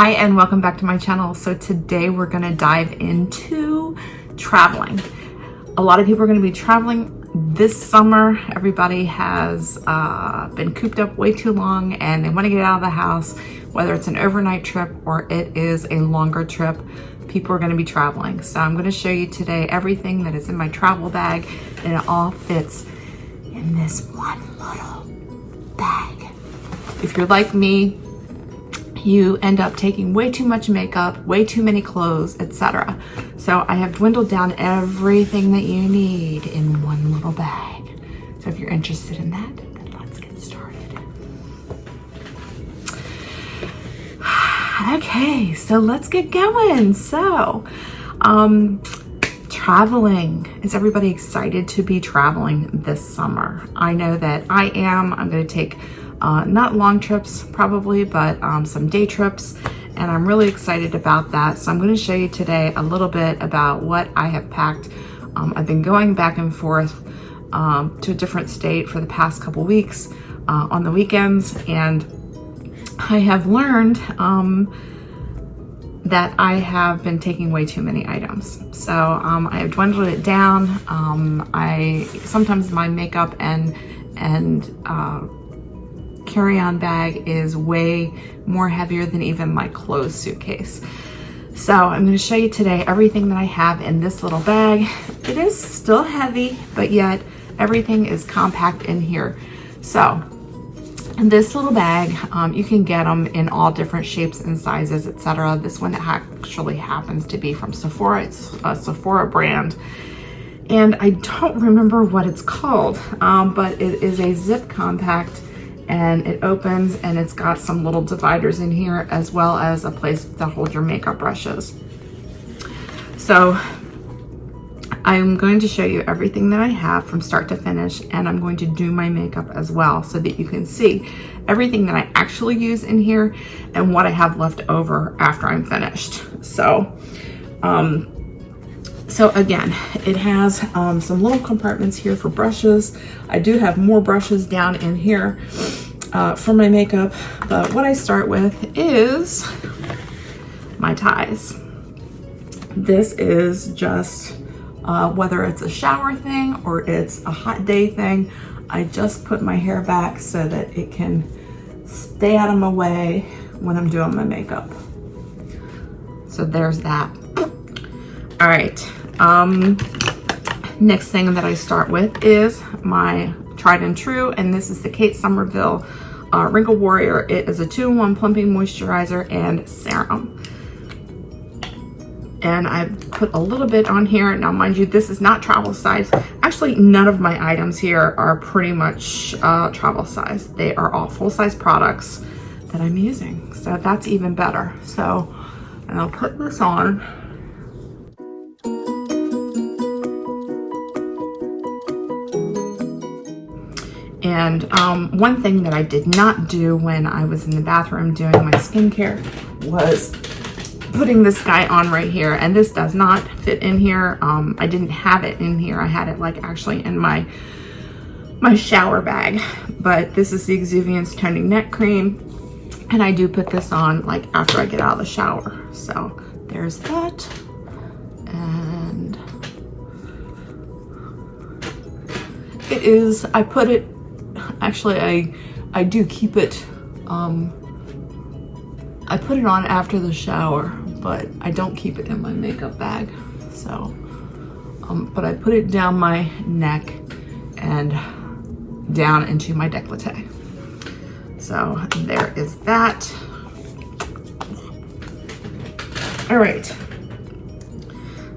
Hi and welcome back to my channel. So today we're going to dive into traveling. A lot of people are going to be traveling this summer. Everybody has been cooped up way too long and they want to get out of the house, whether it's an overnight trip or it is a longer trip. People are going to be traveling. So I'm going to show you today everything that is in my travel bag, and it all fits in this one little bag. If you're like me, you end up taking way too much makeup, way too many clothes, etc. So I have dwindled down everything that you need in one little bag. So if you're interested in that, then let's get started. Okay, so let's get going. So, traveling. Is everybody excited to be traveling this summer? I know that I am. I'm going to take not long trips probably, but some day trips, and I'm really excited about that. So I'm going to show you today a little bit about what I have packed. I've been going back and forth to a different state for the past couple weeks on the weekends, and I have learned that I have been taking way too many items. So I have dwindled it down. Sometimes my makeup and carry-on bag is way more heavier than even my clothes suitcase. So I'm going to show you today everything that I have in this little bag. It is still heavy, but yet everything is compact in here. So in this little bag, you can get them in all different shapes and sizes, etc. This one actually happens to be from Sephora. It's a Sephora brand, and I don't remember what it's called, but it is a zip compact, and it opens and it's got some little dividers in here, as well as a place to hold your makeup brushes. So I'm going to show you everything that I have from start to finish, and I'm going to do my makeup as well so that you can see everything that I actually use in here and what I have left over after I'm finished. So again, it has some little compartments here for brushes. I do have more brushes down in here for my makeup, but what I start with is my ties. This is just whether it's a shower thing or it's a hot day thing, I just put my hair back so that it can stay out of my way when I'm doing my makeup. So there's that. All right. Next thing that I start with is my tried and true, and this is the Kate Somerville Wrinkle Warrior. It is a 2-in-1 plumping moisturizer and serum. And I put a little bit on here. Now, mind you, this is not travel size. Actually, none of my items here are pretty much travel size. They are all full-size products that I'm using. So that's even better. So, and I'll put this on. And one thing that I did not do when I was in the bathroom doing my skincare was putting this guy on right here, and this does not fit in here. I didn't have it in here. I had it like actually in my shower bag, but this is the Exuviance toning neck cream, and I do put this on like after I get out of the shower. So there's that, and it is, I put it, actually I do keep it, I put it on after the shower, but I don't keep it in my makeup bag. So, but I put it down my neck and down into my décolleté. So there is that. All right.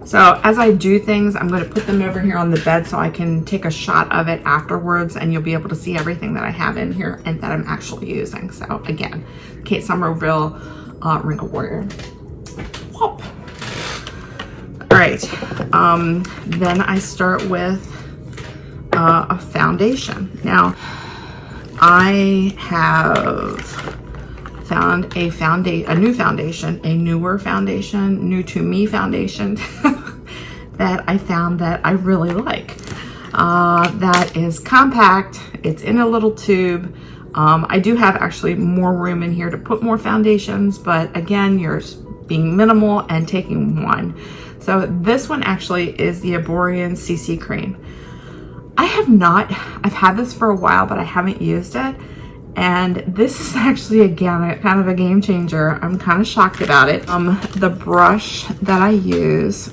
So as I do things, I'm going to put them over here on the bed so I can take a shot of it afterwards, and you'll be able to see everything that I have in here and that I'm actually using. So again, Kate Somerville Wrinkle Warrior. Whoop. All right, then I start with a foundation. Now, I have found a newer foundation, new to me foundation that I found that I really like. That is compact. It's in a little tube. I do have actually more room in here to put more foundations, but again, you're being minimal and taking one. So this one actually is the Eyebrow CC Cream. I've had this for a while, but I haven't used it. And this is actually, again, kind of a game changer. I'm kind of shocked about it. The brush that I use,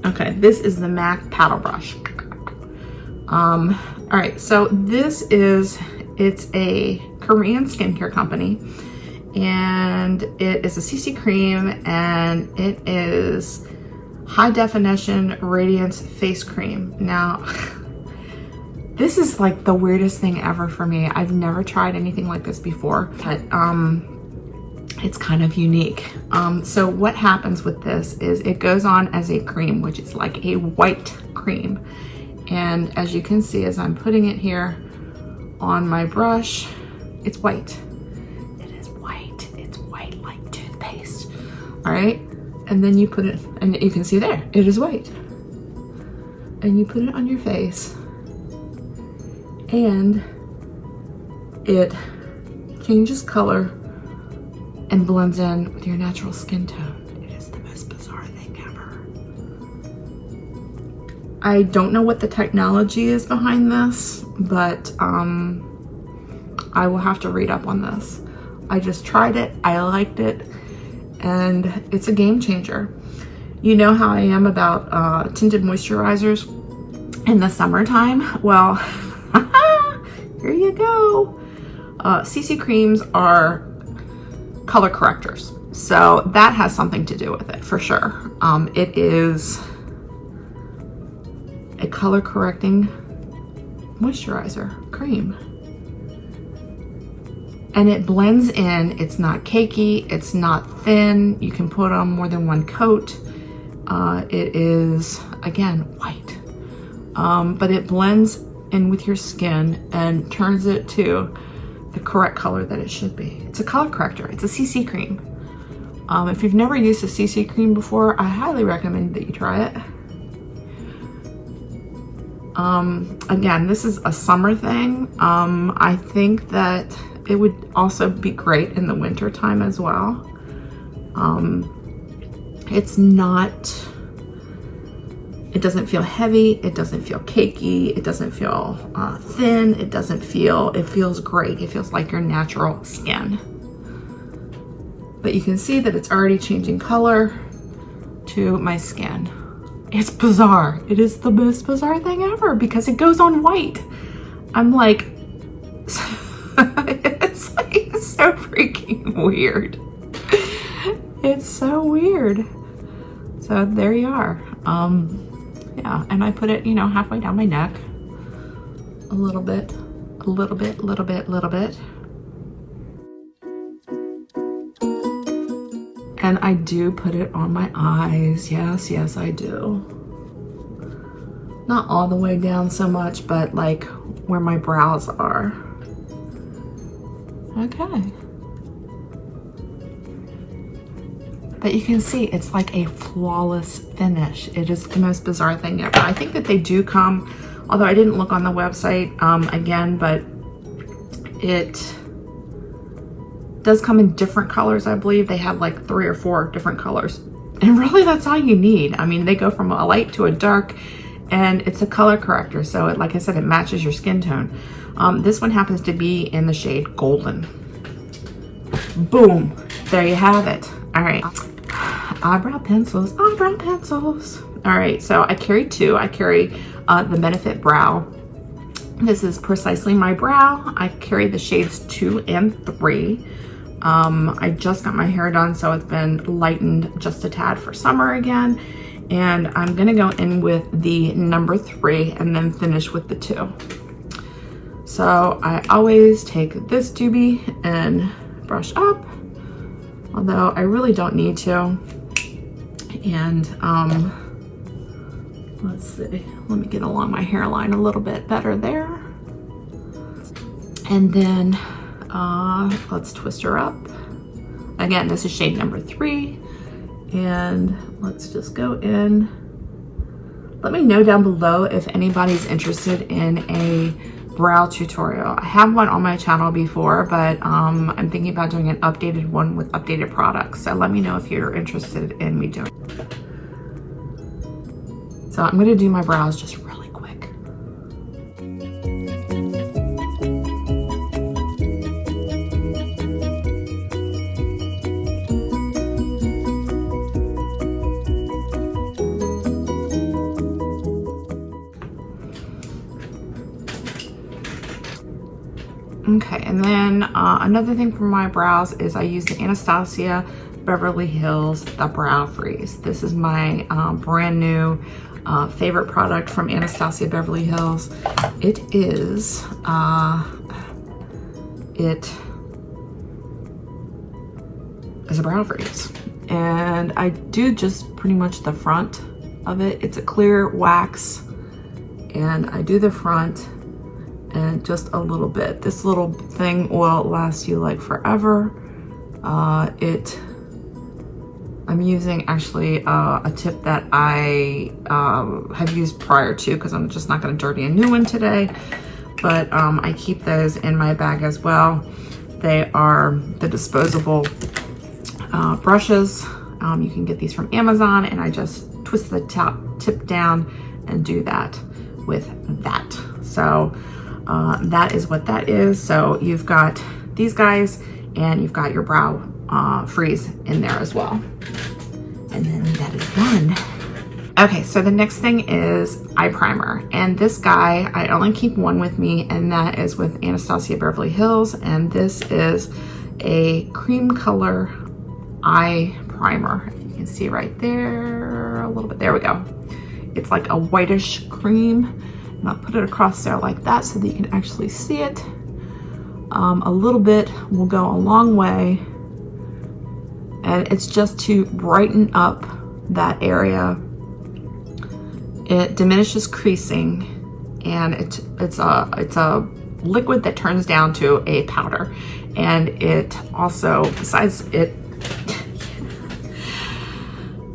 okay, this is the MAC paddle brush. All right, so it's a Korean skincare company, and it is a CC cream, and it is high definition radiance face cream. Now, this is like the weirdest thing ever for me. I've never tried anything like this before, but it's kind of unique. So what happens with this is it goes on as a cream, which is like a white cream. And as you can see, as I'm putting it here on my brush, it's white. It is white. It's white like toothpaste. All right. And then you put it, and you can see there, it is white. And you put it on your face, and it changes color and blends in with your natural skin tone. It is the most bizarre thing ever. I don't know what the technology is behind this, but I will have to read up on this. I just tried it, I liked it, and it's a game changer. You know how I am about tinted moisturizers in the summertime? Well, here you go. CC creams are color correctors, so that has something to do with it for sure. It is a color correcting moisturizer cream, and it blends in. It's not cakey, it's not thin. You can put on more than one coat. It is, again, white, but it blends in with your skin and turns it to the correct color that it should be. It's a color corrector. It's a CC cream. If you've never used a CC cream before, I highly recommend that you try it. Again, this is a summer thing. I think that it would also be great in the winter time as well. It doesn't feel heavy, it doesn't feel cakey, it doesn't feel thin, it feels great. It feels like your natural skin. But you can see that it's already changing color to my skin. It's bizarre. It is the most bizarre thing ever because it goes on white. I'm like, it's like so freaking weird. It's so weird. So there you are. Yeah, and I put it, you know, halfway down my neck. A little bit, a little bit, little bit, little bit. And I do put it on my eyes. Yes, yes, I do. Not all the way down so much, but like where my brows are. Okay. But you can see it's like a flawless finish. It is the most bizarre thing ever. I think that they do come, although I didn't look on the website again, but it does come in different colors. I believe they have like 3 or 4 different colors. And really that's all you need. I mean, they go from a light to a dark, and it's a color corrector. So it, like I said, it matches your skin tone. This one happens to be in the shade Golden. Boom, there you have it. All right, eyebrow pencils, eyebrow pencils. All right, so I carry 2. I carry the Benefit Brow. This is precisely my brow. I carry the shades 2 and 3. I just got my hair done, so it's been lightened just a tad for summer again. And I'm gonna go in with the number 3 and then finish with the 2. So I always take this doobie and brush up, although I really don't need to. And let's see, let me get along my hairline a little bit better there. And then let's twist her up. Again, this is shade number 3. And let's just go in. Let me know down below if anybody's interested in a brow tutorial. I have one on my channel before, but I'm thinking about doing an updated one with updated products. So let me know if you're interested in me doing it. So I'm gonna do my brows just really quick. Okay, and then another thing for my brows is I use the Anastasia Beverly Hills The Brow Freeze. This is my brand new favorite product from Anastasia Beverly Hills. It is a brow freeze. And I do just pretty much the front of it. It's a clear wax, and I do the front and just a little bit. This little thing will last you like forever. I'm using actually a tip that I have used prior to, because I'm just not going to dirty a new one today, but I keep those in my bag as well. They are the disposable brushes. You can get these from Amazon, and I just twist the tip down and do that with that. So that is what that is. So you've got these guys, and you've got your brow freeze in there as well. And then that is done. Okay, so the next thing is eye primer. And this guy, I only keep one with me, and that is with Anastasia Beverly Hills. And this is a cream color eye primer. You can see right there a little bit. There we go. It's like a whitish cream. And I'll put it across there like that so that you can actually see it. A little bit will go a long way. And it's just to brighten up that area. It diminishes creasing, and it's a liquid that turns down to a powder. And it also, besides it,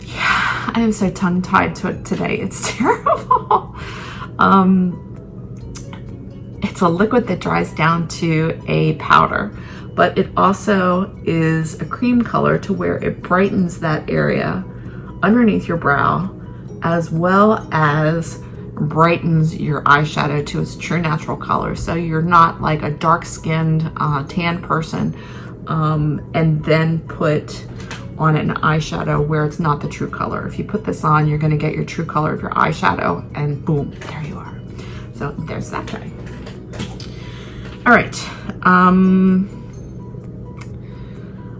yeah, I am so tongue-tied to it today. It's terrible. It's a liquid that dries down to a powder, but it also is a cream color to where it brightens that area underneath your brow, as well as brightens your eyeshadow to its true natural color. So you're not like a dark-skinned tan person and then put on an eyeshadow where it's not the true color. If you put this on, you're gonna get your true color of your eyeshadow, and boom, there you are. So there's that guy. All right,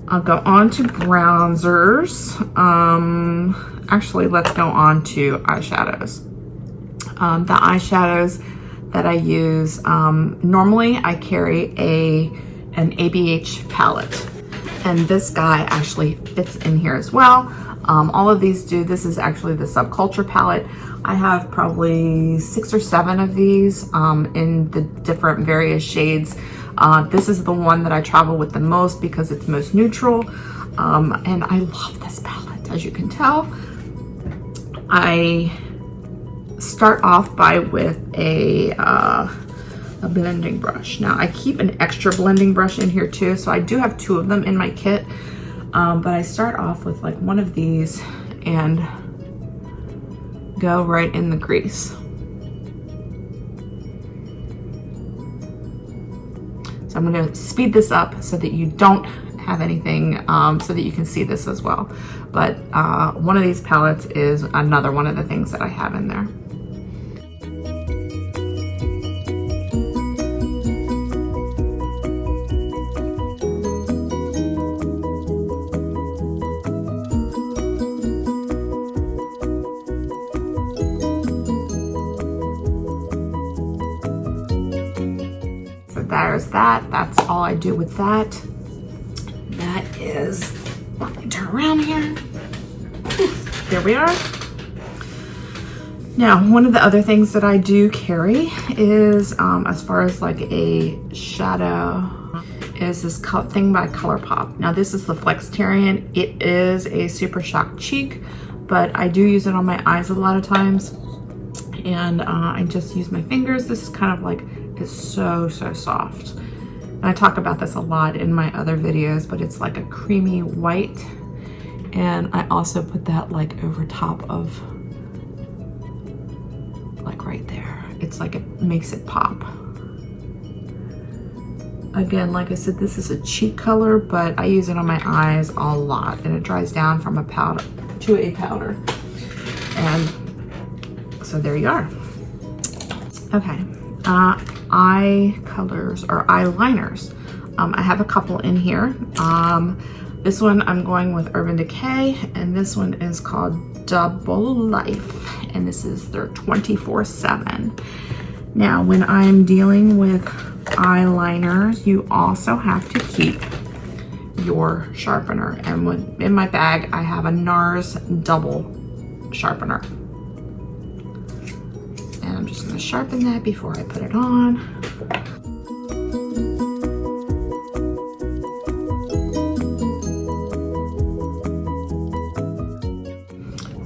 I'll go on to bronzers. Actually, let's go on to eyeshadows. The eyeshadows that I use, normally I carry an ABH palette, and this guy actually fits in here as well. All of these do. This is actually the Subculture Palette. I have probably 6 or 7 of these in the different various shades. This is the one that I travel with the most because it's most neutral, and I love this palette. As you can tell, I start off with a blending brush. Now I keep an extra blending brush in here too, so I do have 2 of them in my kit, but I start off with like one of these and go right in the crease. So I'm going to speed this up so that you don't have anything, so that you can see this as well. But one of these palettes is another one of the things that I have in there. There's that. That's all I do with that. That is, let me turn around here. There we are. Now, one of the other things that I do carry is, as far as like a shadow, is this thing by ColourPop. Now, this is the Flexitarian. It is a Super Shock Cheek, but I do use it on my eyes a lot of times. And I just use my fingers. This is kind of like is so, so soft. And I talk about this a lot in my other videos, but it's like a creamy white. And I also put that like over top of, like right there. It's like it makes it pop. Again, like I said, this is a cheek color, but I use it on my eyes a lot, and it dries down from a powder to a powder. And so there you are. Okay, eye colors or eyeliners. I have a couple in here. This one I'm going with Urban Decay, and this one is called Double Life, and this is their 24/7. Now, when I'm dealing with eyeliners, you also have to keep your sharpener, and in my bag I have a NARS double sharpener, and I'm just going to sharpen that before I put it on.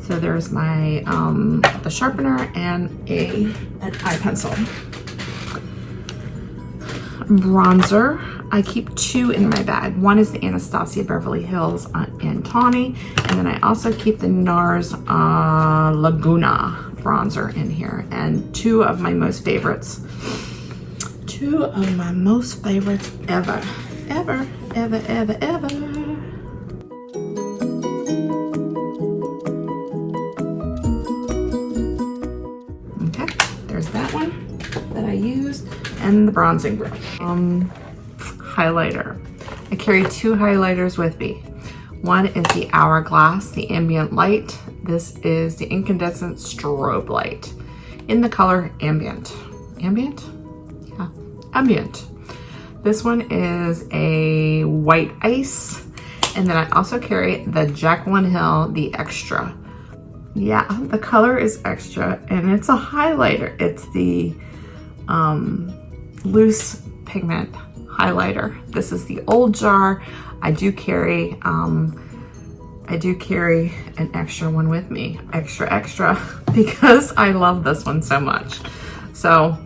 So there's my the sharpener and an eye pencil. Bronzer, I keep two in my bag. One is the Anastasia Beverly Hills in Tawny, and then I also keep the NARS Laguna bronzer in here. And two of my most favorites ever. Okay, there's that one that I used, and the bronzing brush. Highlighter. I carry two highlighters with me. One is the Hourglass, the Ambient Light. This is the Incandescent Strobe Light in the color Ambient. Ambient? Yeah, Ambient. This one is a white ice. And then I also carry the Jacqueline Hill, the Extra. Yeah, the color is Extra, and it's a highlighter. It's the loose pigment highlighter. This is the old jar. I do carry an extra one with me, extra, because I love this one so much. So,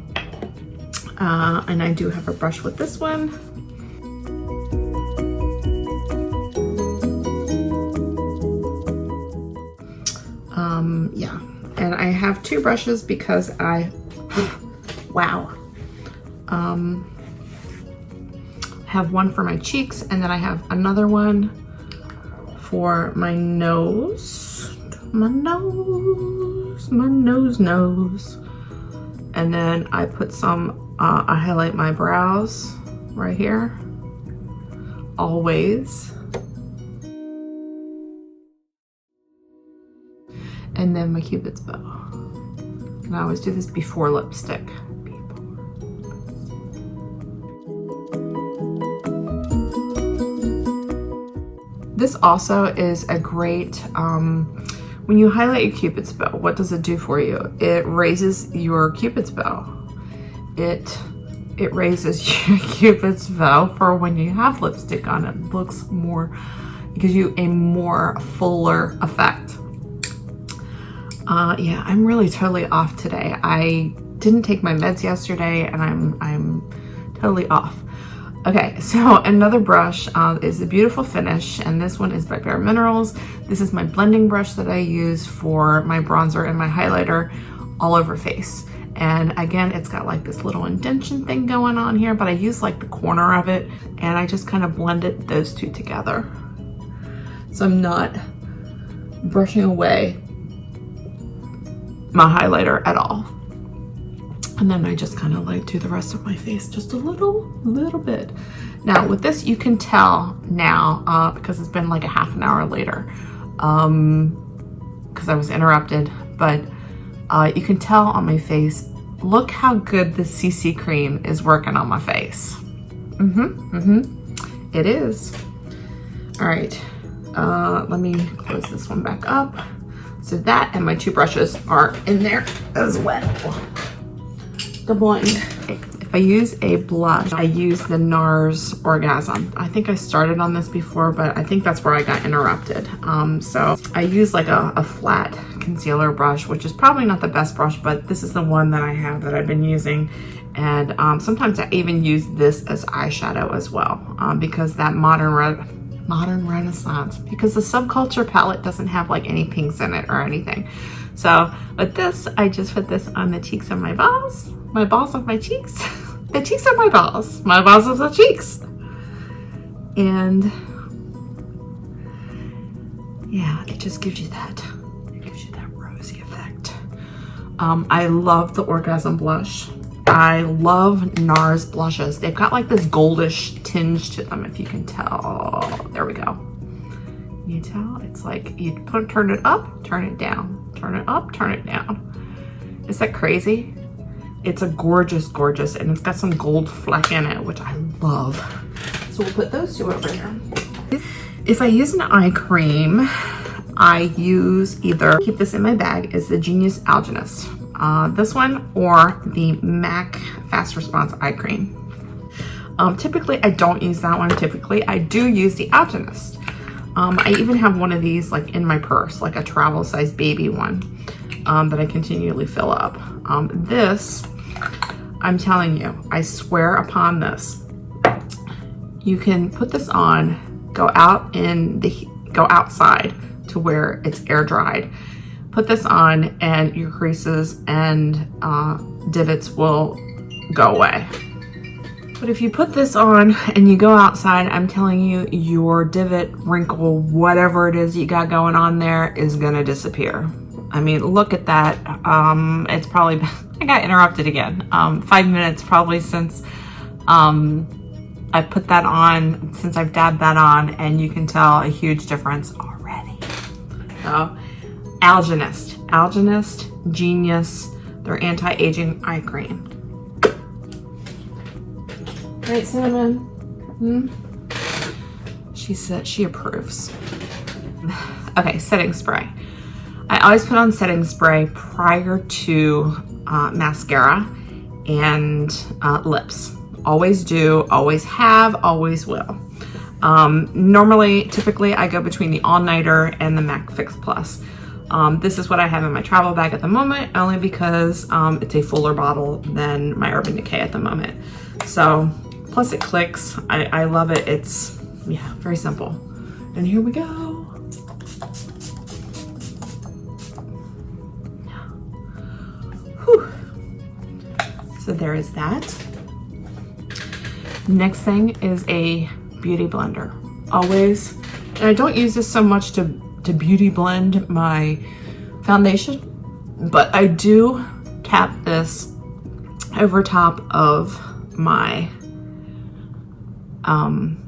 and I do have a brush with this one. Yeah, and I have two brushes because wow. Have one for my cheeks, and then I have another one for my nose. My nose. And then I put some, I highlight my brows right here, always. And then my Cupid's bow. And I always do this before lipstick. This also is a great, when you highlight your Cupid's bow, what does it do for you? It raises your Cupid's bow. It raises your Cupid's bow for when you have lipstick on. It looks more, it gives you a more fuller effect. Yeah, I'm really totally off today. I didn't take my meds yesterday, and I'm totally off. Okay, so another brush is a Beautiful Finish, and this one is by Bareminerals. This is my blending brush that I use for my bronzer and my highlighter all over face. And again, it's got like this little indentation thing going on here, but I use like the corner of it, and I just kind of blended those two together. So I'm not brushing away my highlighter at all. And then I just kind of like do the rest of my face just a little bit. Now with this, you can tell now, because it's been like a half an hour later, because I was interrupted, but you can tell on my face, look how good the CC cream is working on my face. It is. All right, let me close this one back up. So that and my two brushes are in there as well. The blend. If If I use a blush, I use the NARS Orgasm. I think I started on this before, but I think that's where I got interrupted. So I use like a flat concealer brush, which is probably not the best brush, but this is the one that I have that I've been using. And sometimes I even use this as eyeshadow as well, because that modern renaissance, because the Subculture palette doesn't have like any pinks in it or anything. So with this, I just put this on the cheeks of my balls of my cheeks, the cheeks of my balls of the cheeks. And yeah, it just gives you that, rosy effect. I love the Orgasm blush. I love NARS blushes. They've got like this goldish tinge to them, if you can tell. There we go. You tell? It's like you turn it up, turn it down, turn it up, turn it down. Is that crazy? It's a gorgeous, and it's got some gold fleck in it, which I love. So we'll put those two over here. If I use an eye cream, I use either, keep this in my bag, is the Genius Alginist. This one or the MAC Fast Response Eye Cream. Typically, I don't use that one. Typically, I do use the Alginist. I even have one of these like in my purse, like a travel size baby one that I continually fill up. This, I'm telling you, I swear upon this, you can put this on, go outside to where it's air dried. Put this on and your creases and divots will go away. But if you put this on and you go outside, I'm telling you, your divot, wrinkle, whatever it is you got going on there is gonna disappear. I mean, look at that. It's probably, I got interrupted again. 5 minutes probably since I put that on, since I've dabbed that on, and you can tell a huge difference already. So, Alginist, Genius, their anti-aging eye cream. Right, Cinnamon? She said she approves. Okay, setting spray. I always put on setting spray prior to mascara and lips. Always do, always have, always will. Normally, typically, I go between the All Nighter and the MAC Fix Plus. This is what I have in my travel bag at the moment, only because it's a fuller bottle than my Urban Decay at the moment. So, plus it clicks. I love it. It's, yeah, very simple. And here we go. Whew. So there is that. Next thing is a beauty blender. Always, and I don't use this so much to beauty blend my foundation, but I do tap this over top of my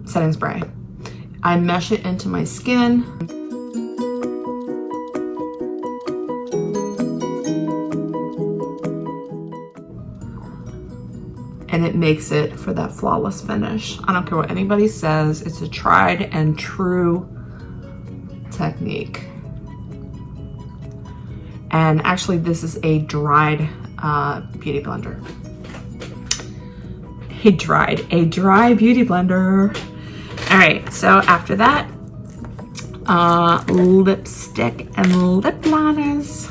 setting spray. I mesh it into my skin. And it makes it for that flawless finish. I don't care what anybody says, it's a tried and true technique. And actually this is a dried beauty blender. A dry beauty blender. All right, so after that, lipstick and lip liners.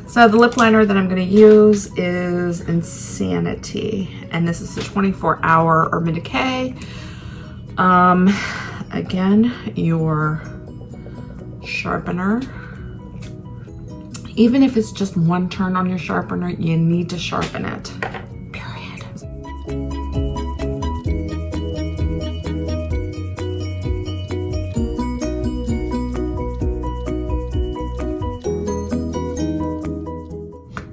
So the lip liner that I'm gonna use is Insanity, and this is the 24-hour Urban Decay. Again, your sharpener. Even if it's just one turn on your sharpener, you need to sharpen it, period.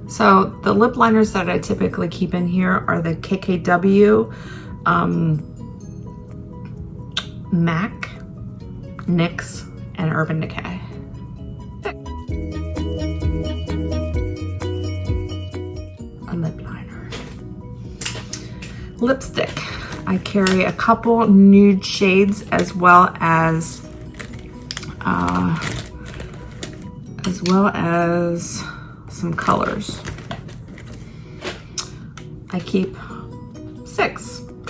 So the lip liners that I typically keep in here are the KKW, MAC, NYX, and Urban Decay. A lip liner. Lipstick. I carry a couple nude shades as well as some colors. I keep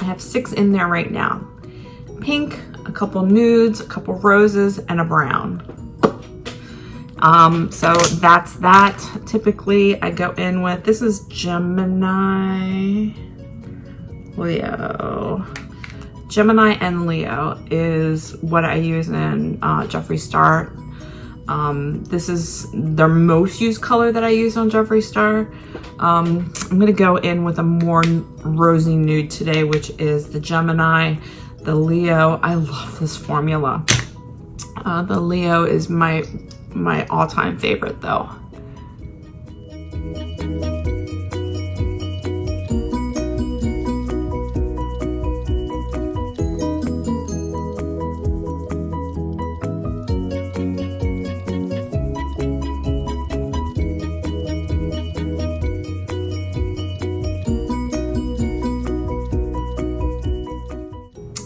have 6 in there right now. Pink, a couple nudes, a couple roses, and a brown. So that's that. Typically I go in with, this is Gemini, Leo. Gemini and Leo is what I use in Jeffree Star. This is their most used color that I use on Jeffree Star. I'm gonna go in with a more rosy nude today, which is the Gemini. The Leo, I love this formula. The Leo is my all-time favorite though.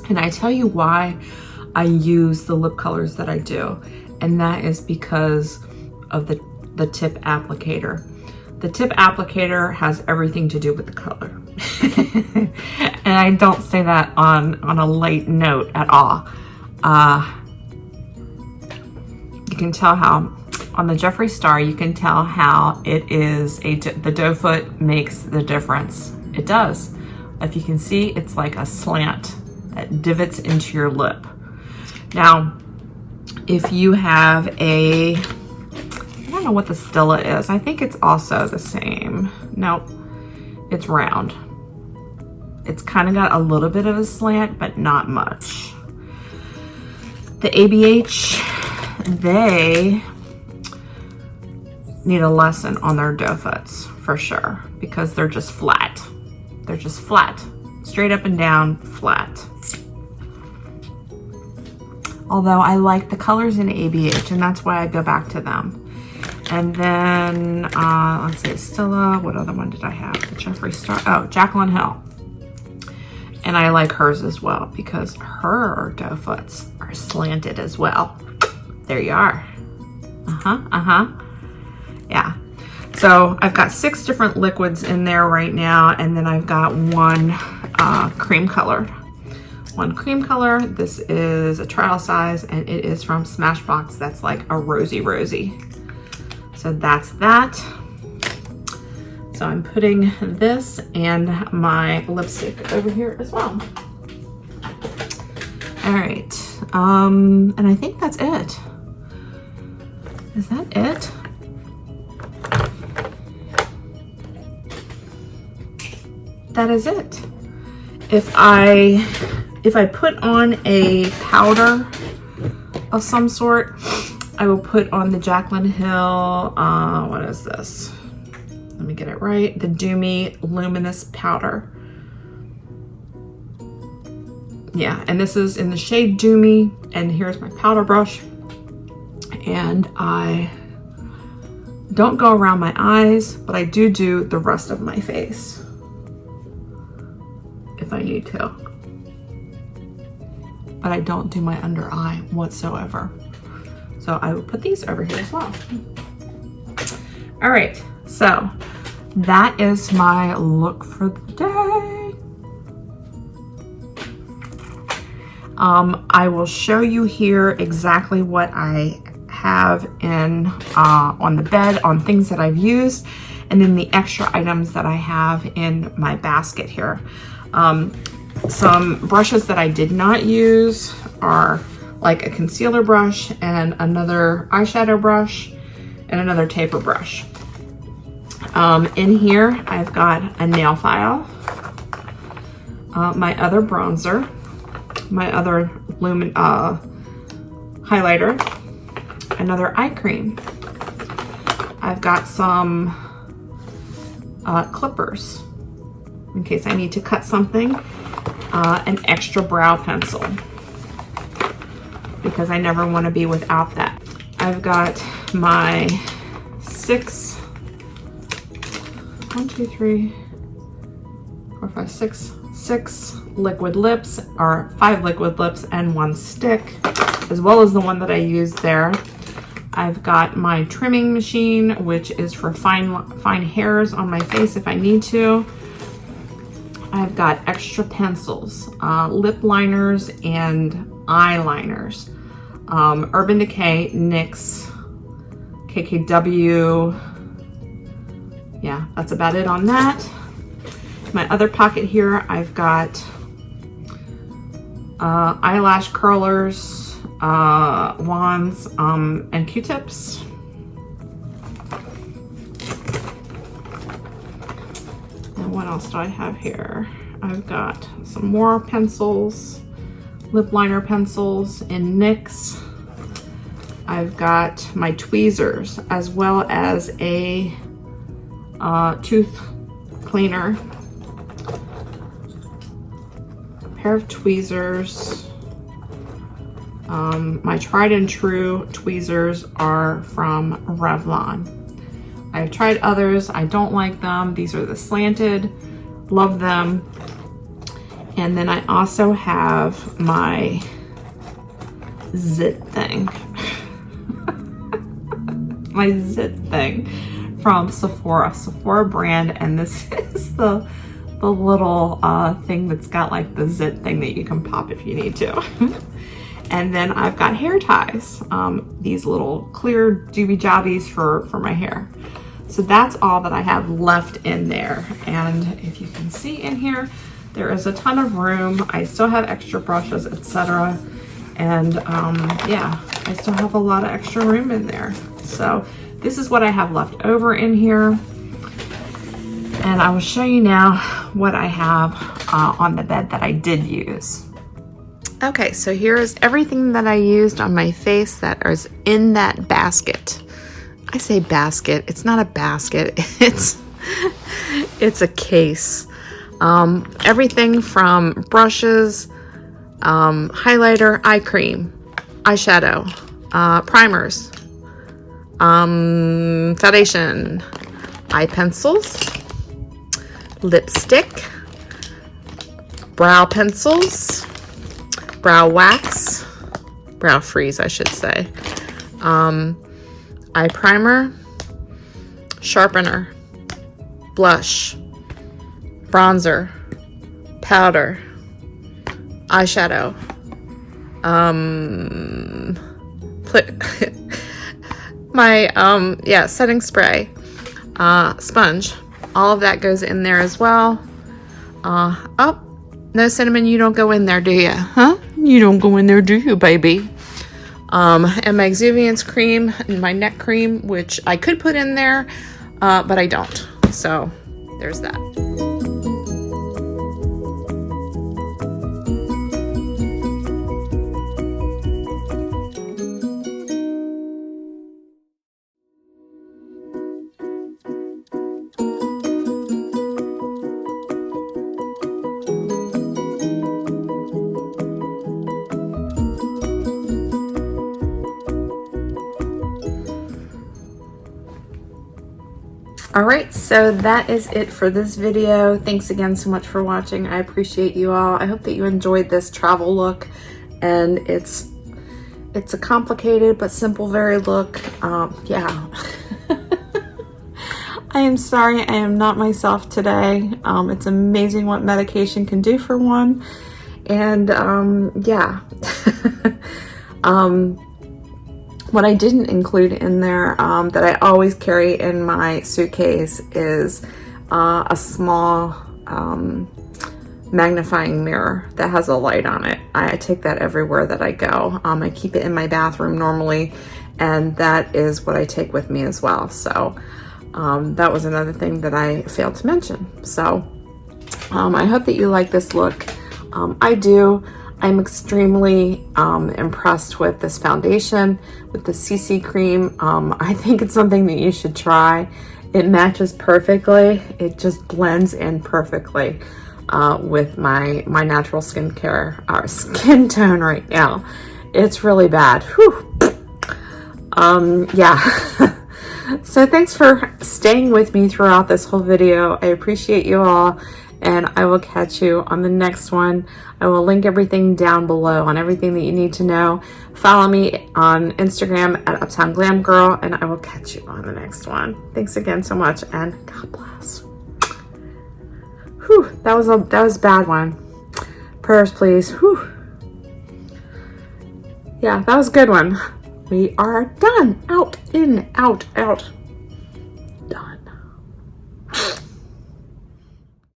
And I tell you why I use the lip colors that I do, and that is because of the tip applicator. The tip applicator has everything to do with the color. And I don't say that on a light note at all. You can tell how, on the Jeffree Star, you can tell how it is, the doe foot makes the difference. It does. If you can see, it's like a slant that divots into your lip. Now, if you have I don't know what the Stila is. I think it's also the same. Nope, it's round. It's kind of got a little bit of a slant, but not much. The ABH, they need a lesson on their doe foots for sure, because they're just flat. They're just flat, straight up and down, flat. Although I like the colors in ABH, and that's why I go back to them. And then, let's see, Stila, what other one did I have? The Jeffree Star, oh, Jaclyn Hill. And I like hers as well, because her doe foots are slanted as well. There you are. Yeah. So I've got 6 different liquids in there right now, and then I've got one cream colored. One cream color. This is a trial size, and it is from Smashbox. That's like a rosy. So that's that. So I'm putting this and my lipstick over here as well. All right, and I think that's it. Is that it? That is it. If I put on a powder of some sort, I will put on the Jaclyn Hill, what is this? Let me get it right. The Doomy Luminous Powder. Yeah, and this is in the shade Doomy, and here's my powder brush. And I don't go around my eyes, but I do the rest of my face if I need to. But I don't do my under eye whatsoever. So I will put these over here as well. All right, so that is my look for the day. I will show you here exactly what I have in on the bed, on things that I've used, and then the extra items that I have in my basket here. Some brushes that I did not use are like a concealer brush and another eyeshadow brush and another taper brush. In here, I've got a nail file, my other bronzer, my other highlighter, another eye cream. I've got some clippers in case I need to cut something, an extra brow pencil, because I never want to be without that. I've got my 6 liquid lips, or 5 liquid lips and 1 stick, as well as the one that I used there. I've got my trimming machine, which is for fine hairs on my face if I need to. I've got extra pencils, lip liners and eyeliners. Urban Decay, NYX, KKW. Yeah, that's about it on that. My other pocket here, I've got eyelash curlers, wands, and Q-tips. And what else do I have here? I've got some more pencils, lip liner pencils in NYX. I've got my tweezers as well as a tooth cleaner, a pair of tweezers. My tried and true tweezers are from Revlon. I've tried others, I don't like them. These are the slanted, love them. And then I also have my zit thing. My zit thing from Sephora brand, and this is the little thing that's got like the zit thing that you can pop if you need to. And then I've got hair ties, these little clear doobie jobbies for my hair. So that's all that I have left in there. And if you can see in here, there is a ton of room. I still have extra brushes, etc. And yeah, I still have a lot of extra room in there. So this is what I have left over in here. And I will show you now what I have on the bed that I did use. Okay, so here is everything that I used on my face that is in that basket. I say basket, it's not a basket, it's a case. Everything from brushes, highlighter, eye cream, eyeshadow, primers, foundation, eye pencils, lipstick, brow pencils, brow wax, brow freeze I should say, eye primer, sharpener, blush, bronzer, powder, eyeshadow, my yeah, setting spray, sponge. All of that goes in there as well. Oh, no, cinnamon, you don't go in there, do you? Huh? You don't go in there, do you, baby? And my Exuviance cream and my neck cream, which I could put in there, but I don't. So there's that. All right, so that is it for this video. Thanks again so much for watching. I appreciate you all. I hope that you enjoyed this travel look, and it's a complicated but simple very look. Yeah. I am sorry I am not myself today. It's amazing what medication can do for one. And yeah. What I didn't include in there that I always carry in my suitcase is a small magnifying mirror that has a light on it. I take that everywhere that I go. I keep it in my bathroom normally, and that is what I take with me as well. So that was another thing that I failed to mention. So I hope that you like this look. I do. I'm extremely impressed with this foundation, with the CC cream. I think it's something that you should try. It matches perfectly. It just blends in perfectly with my natural skincare, or skin tone right now. It's really bad. Whew. Yeah. So thanks for staying with me throughout this whole video. I appreciate you all, and I will catch you on the next one. I will link everything down below on everything that you need to know. Follow me on Instagram at Uptown Glam Girl, and I will catch you on the next one. Thanks again so much, and God bless. Whew, that was a bad one. Prayers, please. Whew. Yeah, that was a good one. We are done. Out, in, out, out.